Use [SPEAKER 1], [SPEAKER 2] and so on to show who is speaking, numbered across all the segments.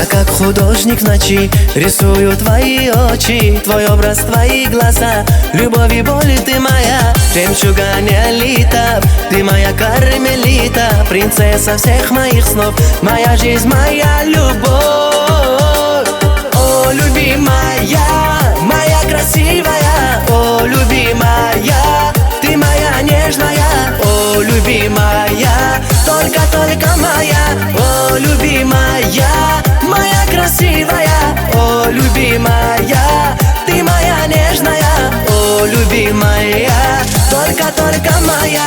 [SPEAKER 1] Я как художник в ночи рисую твои очи, твой образ, твои глаза, любовь и боль ты моя, жемчуга неолита, ты моя кармелита, принцесса всех моих снов, моя жизнь, моя любовь. О, любимая, моя красивая, о, любимая, ты моя нежная, о, любимая, только моя, о, любимая, моя красивая, о, любимая, ты моя нежная, о, любимая, только моя.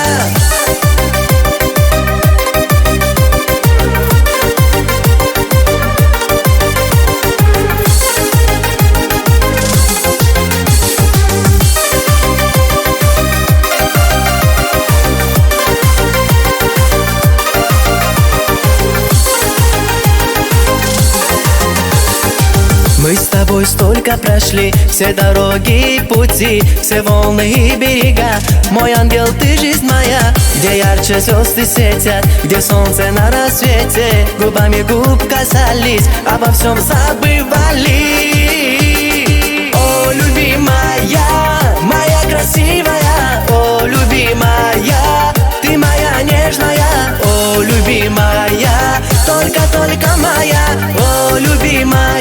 [SPEAKER 1] Мы с тобой столько прошли, все дороги и пути, все волны и берега. Мой ангел, ты жизнь моя, где ярче звезды светят, где солнце на рассвете, губами губ касались, обо всем забывали. О, любимая, моя красивая, о, любимая, ты моя нежная, о, любимая, только моя, о, любимая,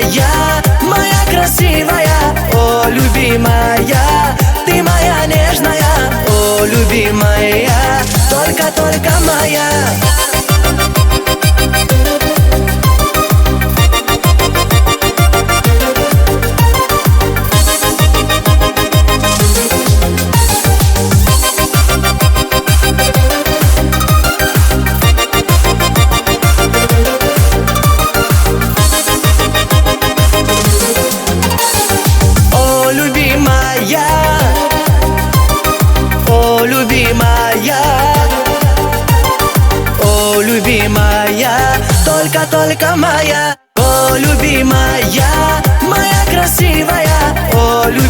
[SPEAKER 1] моя красивая, о, любимая, ты моя нежная, о, любимая, только моя. О, любимая, только моя, о, любимая, моя красивая, о, любимая.